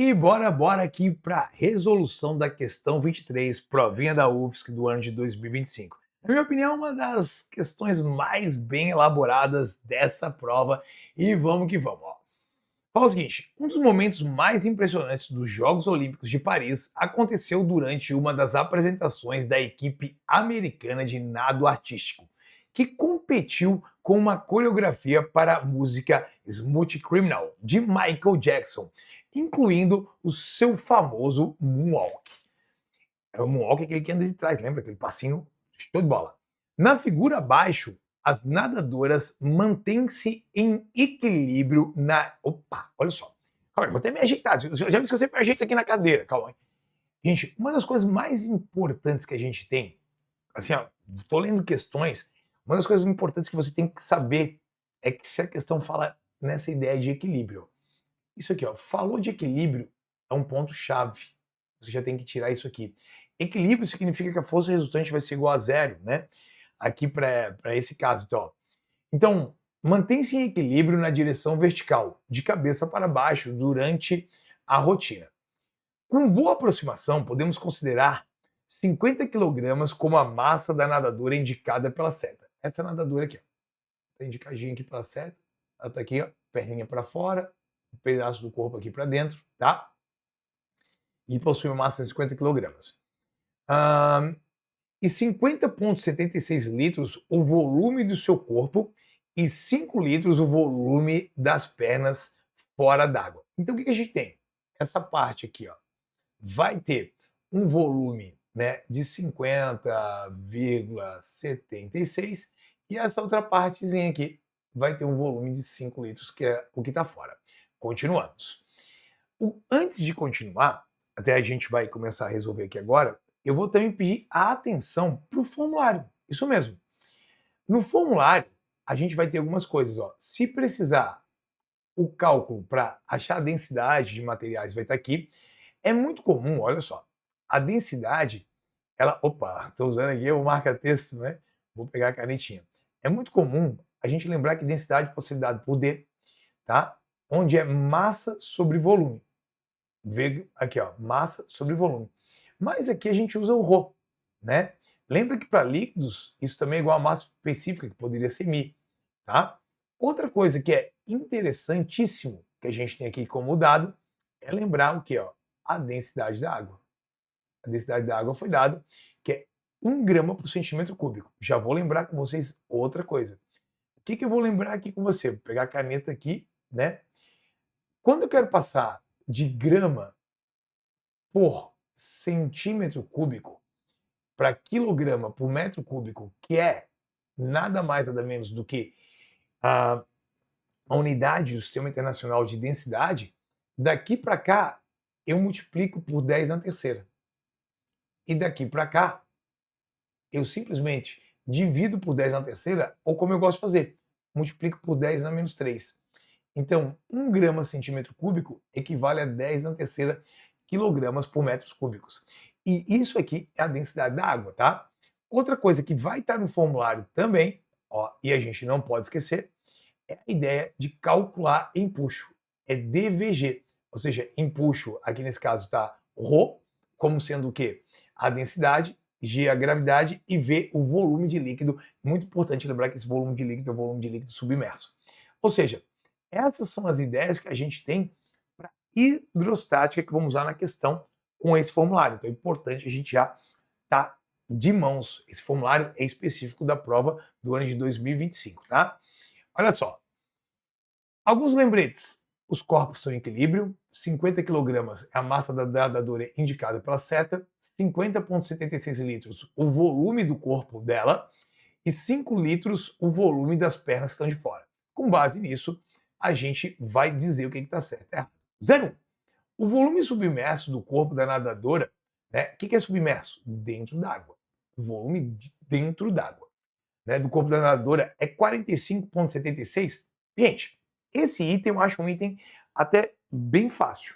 E bora aqui para a resolução da questão 23, provinha da UFSC do ano de 2025. Na minha opinião, uma das questões mais bem elaboradas dessa prova. E vamos que vamos. Ó. Fala o seguinte: um dos momentos mais impressionantes dos Jogos Olímpicos de Paris aconteceu durante uma das apresentações da equipe americana de nado artístico, que competiu com uma coreografia para a música Smooth Criminal, de Michael Jackson, incluindo o seu famoso Moonwalk. O Moonwalk é aquele que anda de trás, lembra? Aquele passinho show de bola. Na figura abaixo, as nadadoras mantêm-se em equilíbrio na. Opa, olha só. Calma aí, vou até me ajeitar. Já viu que eu sempre ajeito aqui na cadeira. Calma aí. Gente, uma das coisas mais importantes que a gente tem, assim, ó, tô lendo questões, uma das coisas importantes que você tem que saber é que se a questão fala nessa ideia de equilíbrio. Isso aqui, ó, falou de equilíbrio, é um ponto-chave. Você já tem que tirar isso aqui. Equilíbrio significa que a força resultante vai ser igual a zero, né? Aqui para esse caso, então. Ó. Então, mantém-se em equilíbrio na direção vertical, de cabeça para baixo, durante a rotina. Com boa aproximação, podemos considerar 50 kg como a massa da nadadora indicada pela seta. Essa nadadora aqui, ó. Tá indicadinha aqui pela seta. Ela tá aqui, ó, perninha para fora, um pedaço do corpo aqui para dentro, tá? E possui uma massa de 50 kg. E 50,76 litros o volume do seu corpo e 5 litros o volume das pernas fora d'água. Então o que a gente tem? Essa parte aqui, ó, vai ter um volume, né, de 50,76 e essa outra partezinha aqui vai ter um volume de 5 litros, que é o que está fora. Continuamos. Antes de continuar, até a gente vai começar a resolver aqui agora, eu vou também pedir a atenção para o formulário. Isso mesmo. No formulário, a gente vai ter algumas coisas. Ó. Se precisar, o cálculo para achar a densidade de materiais vai estar aqui. É muito comum, olha só, a densidade, ela... Opa, estou usando aqui o marca-texto, né? Vou pegar a canetinha. É muito comum a gente lembrar que densidade pode ser dada por D, tá? Onde é massa sobre volume. Vê aqui, ó, massa sobre volume. Mas aqui a gente usa o Rho, né? Lembra que para líquidos isso também é igual a massa específica, que poderia ser μ, tá? Outra coisa que é interessantíssimo que a gente tem aqui como dado é lembrar o que, ó, a densidade da água. A densidade da água foi dada, que é 1 grama por centímetro cúbico. Já vou lembrar com vocês outra coisa. O que eu vou lembrar aqui com você? Vou pegar a caneta aqui, né? Quando eu quero passar de grama por centímetro cúbico para quilograma por metro cúbico, que é nada mais nada menos do que a unidade do Sistema Internacional de Densidade, daqui para cá eu multiplico por 10 na terceira. E daqui para cá eu simplesmente divido por 10 na terceira, ou como eu gosto de fazer, multiplico por 10 na menos 3. Então, 1 grama centímetro cúbico equivale a 10 na terceira quilogramas por metros cúbicos. E isso aqui é a densidade da água, tá? Outra coisa que vai estar no formulário também, ó, e a gente não pode esquecer, é a ideia de calcular empuxo. É DVG, ou seja, empuxo, aqui nesse caso está Rho, como sendo o quê? A densidade, G a gravidade e V o volume de líquido. Muito importante lembrar que esse volume de líquido é o volume de líquido submerso. Ou seja, essas são as ideias que a gente tem para hidrostática que vamos usar na questão com esse formulário. Então é importante a gente já tá de mãos. Esse formulário é específico da prova do ano de 2025, tá? Olha só. Alguns lembretes. Os corpos estão em equilíbrio, 50 kg é a massa da nadadora indicada pela seta, 50,76 litros o volume do corpo dela e 5 litros o volume das pernas que estão de fora. Com base nisso, a gente vai dizer o que está certo e errado. 01. O volume submerso do corpo da nadadora, né? O que é submerso? Dentro d'água. O volume dentro d'água, né, do corpo da nadadora é 45,76. Gente, esse item eu acho um item até bem fácil.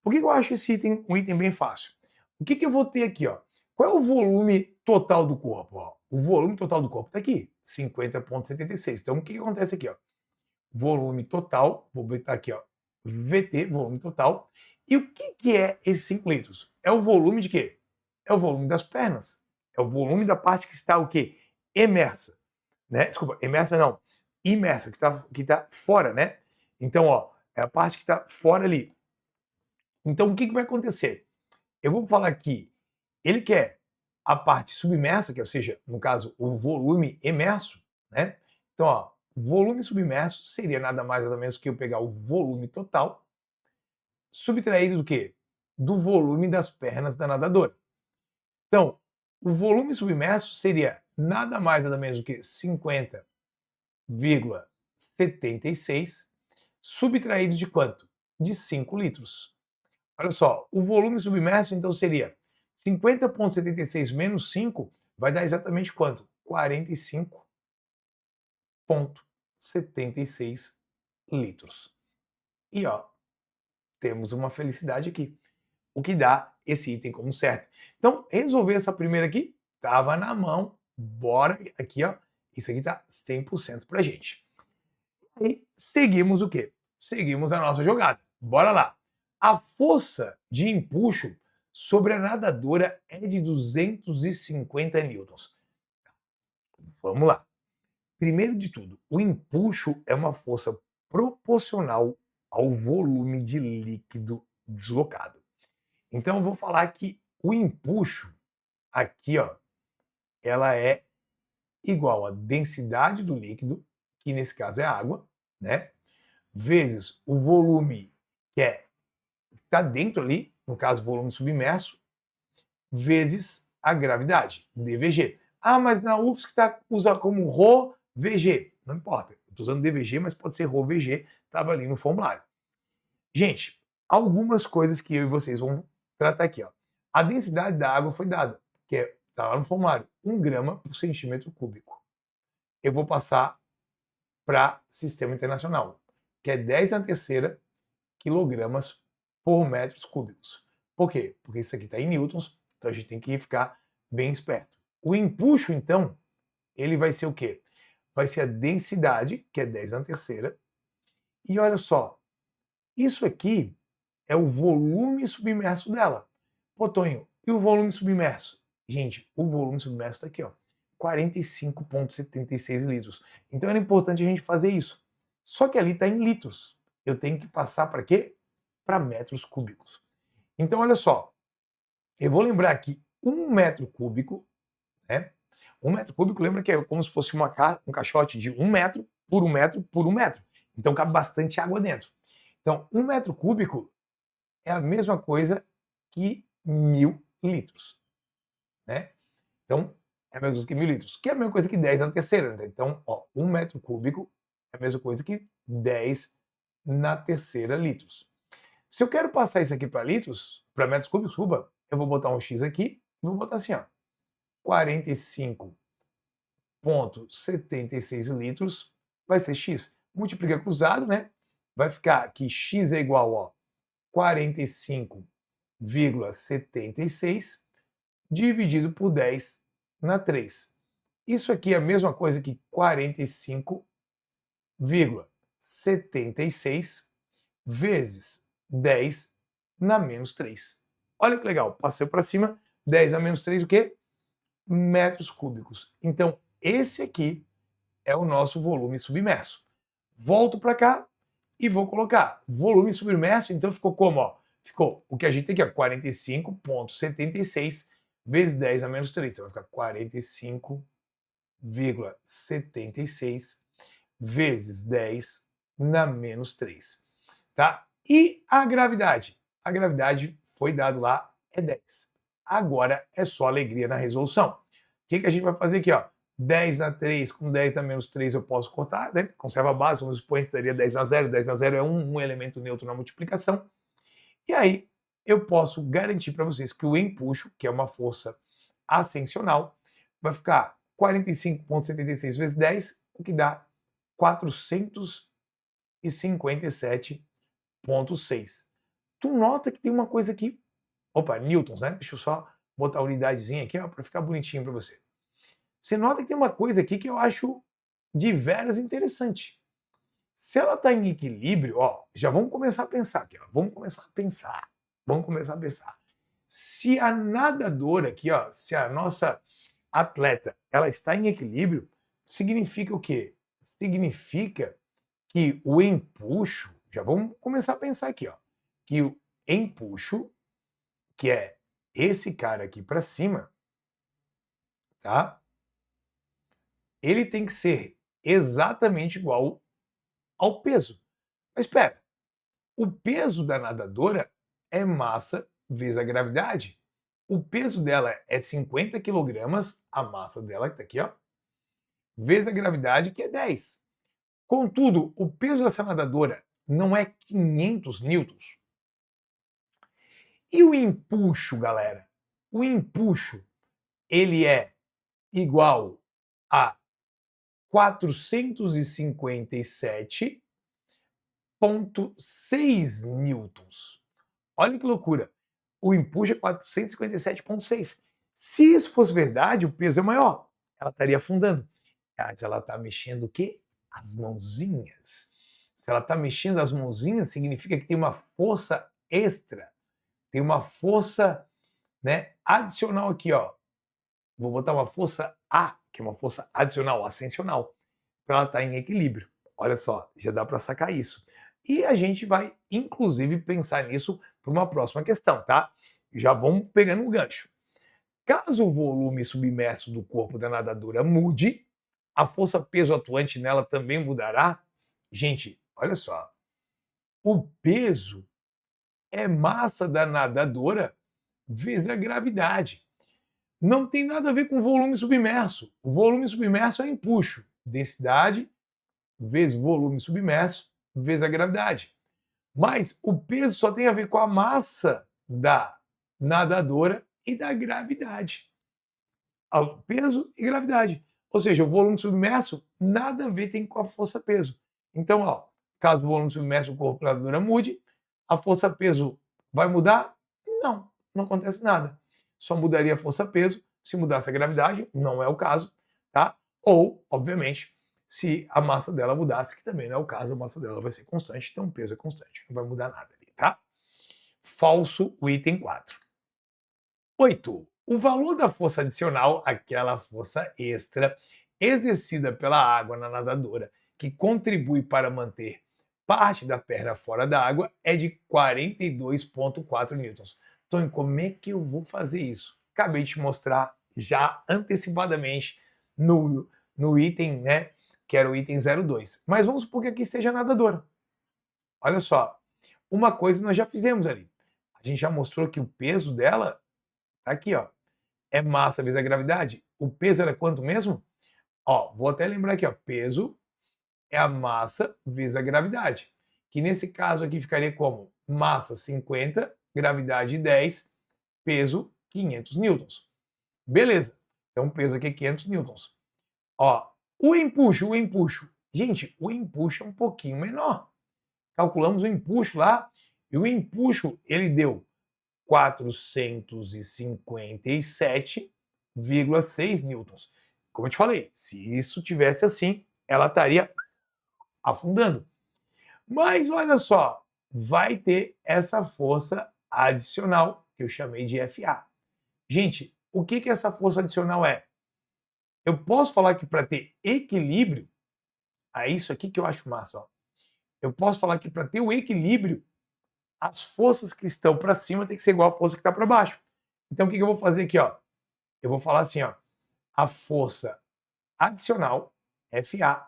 Por que eu acho esse item um item bem fácil? O que eu vou ter aqui, ó? Qual é o volume total do corpo? Ó? O volume total do corpo está aqui, 50,76. Então, o que acontece aqui? Ó? Volume total, vou botar aqui, ó, VT, volume total. E o que é esses 5 litros? É o volume de quê? É o volume das pernas. É o volume da parte que está o quê? Emersa. Né? Desculpa, emersa não. Imersa, que tá fora, né? Então, ó, é a parte que está fora ali. Então, o que vai acontecer? Eu vou falar aqui, ele quer a parte submersa, que ou seja, no caso, o volume emerso, né? Então, ó, volume submerso seria nada mais nada menos que eu pegar o volume total, subtraído do quê? Do volume das pernas da nadadora. Então, o volume submerso seria nada mais nada menos do que 50,76 subtraídos de quanto? De 5 litros. Olha só, o volume submerso então seria 50,76 menos 5 vai dar exatamente quanto? 45,76 litros. E ó, temos uma felicidade aqui, o que dá esse item como certo. Então, resolver essa primeira aqui, tava na mão, bora aqui, ó, isso aqui tá 100% pra gente. E seguimos o quê? Seguimos a nossa jogada. Bora lá. A força de empuxo sobre a nadadora é de 250 newtons. Vamos lá. Primeiro de tudo, o empuxo é uma força proporcional ao volume de líquido deslocado. Então eu vou falar que o empuxo aqui, ó, ela é igual à densidade do líquido, que nesse caso é a água, né? Vezes o volume que está dentro ali, no caso volume submerso, vezes a gravidade, dVg. Ah, mas na UFSC usa como ρ VG. Não importa, estou usando dVg, mas pode ser ρ VG, estava ali no formulário. Gente, algumas coisas que eu e vocês vão tratar aqui. Ó. A densidade da água foi dada, que está lá no formulário, 1 grama por centímetro cúbico. Eu vou passar para sistema internacional, que é 10 na terceira quilogramas por metros cúbicos. Por quê? Porque isso aqui está em newtons, então a gente tem que ficar bem esperto. O empuxo, então, ele vai ser o quê? Vai ser a densidade, que é 10 na terceira, e olha só, isso aqui é o volume submerso dela. Pô, Tonho, e o volume submerso? Gente, o volume submerso está aqui, ó, 45,76 litros. Então era importante a gente fazer isso. Só que ali está em litros. Eu tenho que passar para quê? Para metros cúbicos. Então, olha só, eu vou lembrar que 1 metro cúbico, né? 1 metro cúbico, lembra que é como se fosse um caixote de 1 metro por 1 metro por 1 metro. Então cabe bastante água dentro. Então, 1 metro cúbico é a mesma coisa que 1.000 litros, né? Então, é a mesma coisa que 1.000 litros, que é a mesma coisa que 10 na terceira. Né? Então, ó, 1 metro cúbico é a mesma coisa que 10 na terceira litros. Se eu quero passar isso aqui para litros, para metros cúbicos, eu vou botar um x aqui e vou botar assim, ó, 45,76 litros vai ser x. Multiplica cruzado, né? Vai ficar que x é igual a 45,76 dividido por 10 na 3. Isso aqui é a mesma coisa que 45,76 vezes 10 na menos 3. Olha que legal, passei para cima, 10 a menos 3, o quê? Metros cúbicos. Então, esse aqui é o nosso volume submerso. Volto para cá e vou colocar volume submerso, então ficou como? Ó? Ficou o que a gente tem aqui, 45,76 vezes 10 a menos 3. Então vai ficar 45,76 vezes 10 na menos 3. Tá? E a gravidade? A gravidade foi dado lá, é 10. Agora é só alegria na resolução. O que a gente vai fazer aqui? Ó? 10 na 3 com 10 na menos 3 eu posso cortar, né? Conserva a base, os expoentes daria 10 na 0. 10 na 0 é um elemento neutro na multiplicação. E aí eu posso garantir para vocês que o empuxo, que é uma força ascensional, vai ficar 45,76 vezes 10, o que dá 457,6. Tu nota que tem uma coisa aqui. Opa, newtons, né? Deixa eu só botar a unidadezinha aqui, para ficar bonitinho para você. Você nota que tem uma coisa aqui que eu acho de veras interessante. Se ela está em equilíbrio, ó, já vamos começar a pensar aqui, ó, vamos começar a pensar. Se a nadadora aqui, ó, se a nossa atleta, ela está em equilíbrio, significa o quê? Significa que o empuxo, já vamos começar a pensar aqui, ó, que o empuxo, que é esse cara aqui para cima, tá? Ele tem que ser exatamente igual ao peso. Mas espera, o peso da nadadora é massa vezes a gravidade. O peso dela é 50 quilogramas, a massa dela que tá aqui, ó, vezes a gravidade, que é 10. Contudo, o peso dessa nadadora não é 500 newtons. E o empuxo, galera? O empuxo, ele é igual a 457,6 newtons. Olha que loucura. O empuxo é 457,6. Se isso fosse verdade, o peso é maior. Ela estaria afundando. Mas ela está mexendo o quê? As mãozinhas. Se ela está mexendo as mãozinhas, significa que tem uma força extra. Tem uma força, né, adicional aqui, ó. Vou botar uma força A, que é uma força adicional, ascensional, para ela estar em equilíbrio. Olha só, já dá para sacar isso. E a gente vai, inclusive, pensar nisso para uma próxima questão, tá? Já vamos pegando o gancho. Caso o volume submerso do corpo da nadadora mude, a força-peso atuante nela também mudará? Gente, olha só. O peso é massa da nadadora vezes a gravidade. Não tem nada a ver com volume submerso. O volume submerso é empuxo. Densidade vezes volume submerso vezes a gravidade. Mas o peso só tem a ver com a massa da nadadora e da gravidade. Peso e gravidade. Ou seja, o volume submerso nada a ver tem com a força-peso. Então, ó, caso o volume submerso do corpo da nadadora mude, a força-peso vai mudar? Não, não acontece nada. Só mudaria a força-peso se mudasse a gravidade, não é o caso, tá? Ou, obviamente, se a massa dela mudasse, que também não é o caso, a massa dela vai ser constante, então o peso é constante, não vai mudar nada ali, tá? Falso o item 4. 8. O valor da força adicional, aquela força extra, exercida pela água na nadadora, que contribui para manter parte da perna fora da água, é de 42,4 newtons. Tony, como é que eu vou fazer isso? Acabei de te mostrar já antecipadamente no item, né, que era o item 02. Mas vamos supor que aqui esteja a nadadora. Olha só, uma coisa nós já fizemos ali. A gente já mostrou que o peso dela tá aqui, ó, é massa vezes a gravidade. O peso era quanto mesmo? Ó, vou até lembrar aqui, ó, peso é a massa vezes a gravidade. Que nesse caso aqui ficaria como? Massa 50, gravidade 10, peso 500 newtons. Beleza. Então o peso aqui é 500 newtons. Ó, o empuxo. Gente, o empuxo é um pouquinho menor. Calculamos o empuxo lá e o empuxo ele deu 457,6 newtons. Como eu te falei, se isso tivesse assim, ela estaria afundando. Mas olha só, vai ter essa força adicional que eu chamei de FA. Gente, o que essa força adicional é? Eu posso falar que para ter equilíbrio, é isso aqui que eu acho massa. Ó. Eu posso falar que para ter o equilíbrio, as forças que estão para cima tem que ser igual à força que está para baixo. Então o que eu vou fazer aqui? Ó? Eu vou falar assim, ó, a força adicional, FA,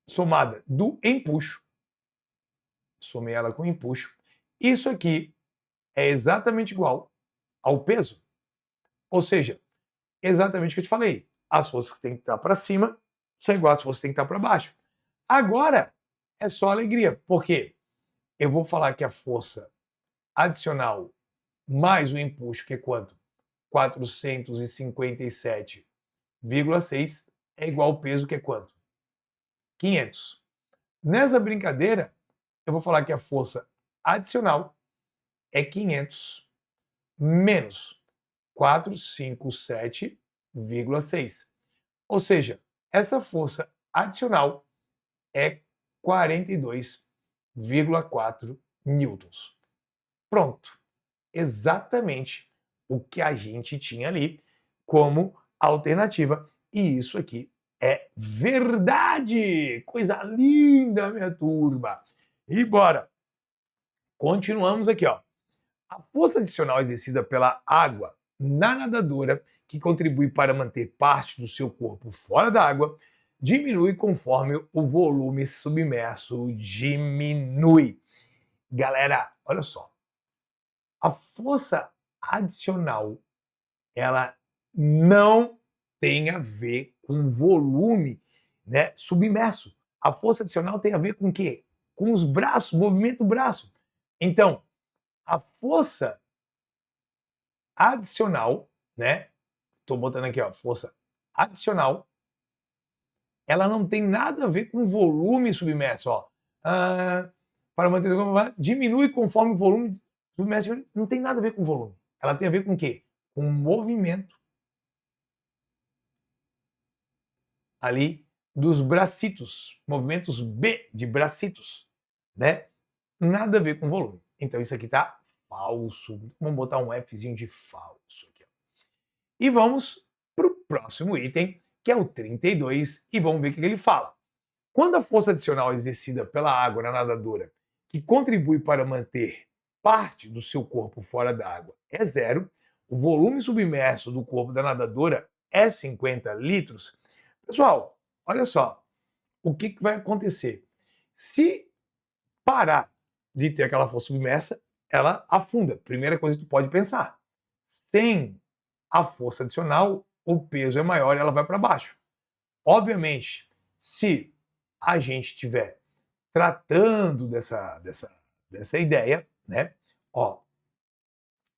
somada do empuxo, somei ela com o empuxo, isso aqui é exatamente igual ao peso. Ou seja, exatamente o que eu te falei. As forças que têm que estar para cima são iguais às forças que têm que estar para baixo. Agora é só alegria, porque eu vou falar que a força adicional mais o empuxo, que é quanto? 457,6 é igual ao peso, que é quanto? 500. Nessa brincadeira, eu vou falar que a força adicional é 500 menos 457,6. Ou seja, essa força adicional é 42,4 newtons. Pronto. Exatamente o que a gente tinha ali como alternativa. E isso aqui é verdade! Coisa linda, minha turma! E bora! Continuamos aqui, ó. A força adicional exercida pela água na nadadora, que contribui para manter parte do seu corpo fora da água, diminui conforme o volume submerso diminui. Galera, olha só. A força adicional, ela não tem a ver com volume, né, submerso. A força adicional tem a ver com o quê? Com os braços, movimento do braço. Então, a força adicional, né? Tô botando aqui, ó, força adicional, ela não tem nada a ver com volume submerso, ó. Para manter o corpo, diminui conforme o volume submerso, não tem nada a ver com volume. Ela tem a ver com o quê? Com movimento ali dos bracitos, movimentos B de bracitos, né? Nada a ver com volume. Então isso aqui tá falso. Vamos botar um Fzinho de falso aqui. E vamos para o próximo item, que é o 32, e vamos ver o que ele fala. Quando a força adicional exercida pela água na nadadora, que contribui para manter parte do seu corpo fora da água, é zero, o volume submerso do corpo da nadadora é 50 litros. Pessoal, olha só, o que vai acontecer? Se parar de ter aquela força submersa, ela afunda. Primeira coisa que tu pode pensar. Sem a força adicional, o peso é maior e ela vai para baixo. Obviamente, se a gente estiver tratando dessa ideia, né? Ó,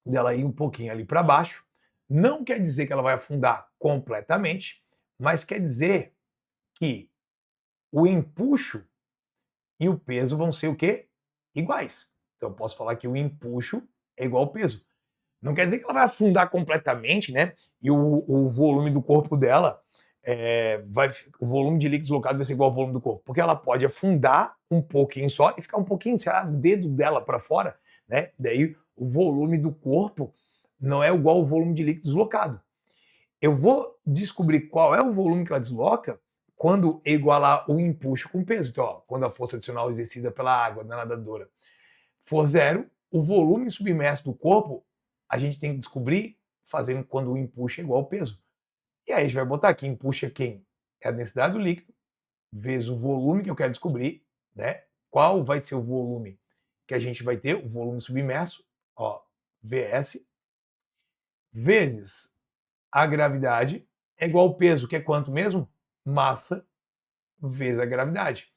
dela ir um pouquinho ali para baixo, não quer dizer que ela vai afundar completamente, mas quer dizer que o empuxo e o peso vão ser o quê? Iguais. Então eu posso falar que o empuxo é igual ao peso. Não quer dizer que ela vai afundar completamente, né? E o volume do corpo dela o volume de líquido deslocado vai ser igual ao volume do corpo, porque ela pode afundar um pouquinho só e ficar um pouquinho, sei lá, dedo dela para fora, né? Daí o volume do corpo não é igual ao volume de líquido deslocado. Eu vou descobrir qual é o volume que ela desloca quando igualar o empuxo com o peso. Então, ó, quando a força adicional exercida pela água na nadadora for zero, o volume submerso do corpo a gente tem que descobrir fazendo quando o empuxo é igual ao peso. E aí a gente vai botar aqui, empuxo é quem? É a densidade do líquido, vezes o volume que eu quero descobrir, né? Qual vai ser o volume que a gente vai ter, o volume submerso, ó, VS, vezes a gravidade, é igual ao peso, que é quanto mesmo? Massa vezes a gravidade.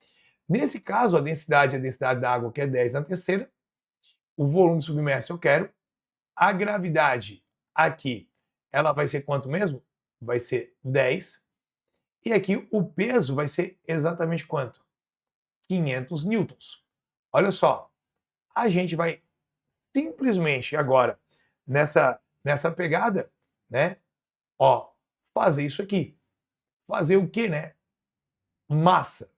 Nesse caso, a densidade é a densidade da água, que é 10 na terceira, o volume submerso eu quero, a gravidade aqui, ela vai ser quanto mesmo? Vai ser 10. E aqui o peso vai ser exatamente quanto? 500 newtons. Olha só, a gente vai simplesmente agora, nessa pegada, né? Ó, fazer isso aqui. Fazer o quê, né? Massa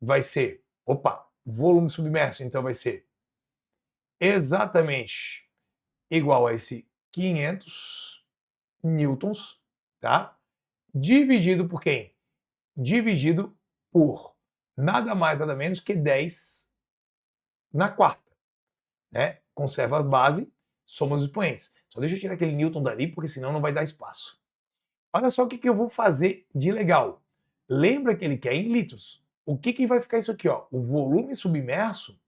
vai ser, volume submerso, então vai ser exatamente igual a esse 500 newtons, tá? Dividido por quem? Dividido por nada mais, nada menos que 10 na quarta, né? Conserva a base, soma os expoentes. Só deixa eu tirar aquele newton dali, porque senão não vai dar espaço. Olha só o que eu vou fazer de legal. Lembra que ele quer em litros. O que vai ficar isso aqui, ó? O volume submerso,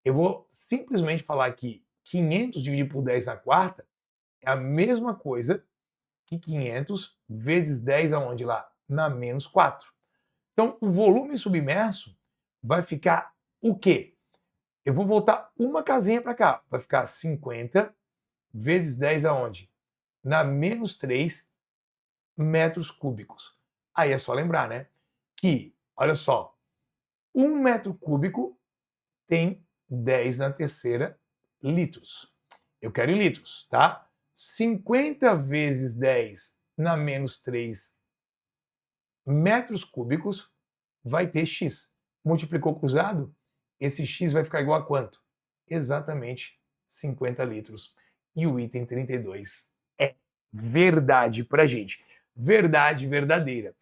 eu vou simplesmente falar que 500 dividido por 10 na quarta é a mesma coisa que 500 vezes 10 aonde lá? Na menos 4. Então, o volume submerso vai ficar o quê? Eu vou voltar uma casinha para cá. Vai ficar 50 vezes 10 aonde? Na menos 3 metros cúbicos. Aí é só lembrar, né? Que, olha só, 1 metro cúbico tem 10 na terceira litros. Eu quero em litros, tá? 50 vezes 10 na menos 3 metros cúbicos vai ter X. Multiplicou cruzado, esse X vai ficar igual a quanto? Exatamente 50 litros. E o item 32 é verdade pra gente. Verdade verdadeira.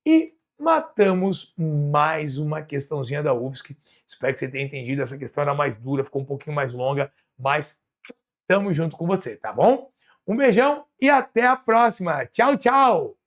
E matamos mais uma questãozinha da UFSC. Espero que você tenha entendido. Essa questão era mais dura, ficou um pouquinho mais longa, mas estamos junto com você, tá bom? Um beijão e até a próxima. Tchau, tchau!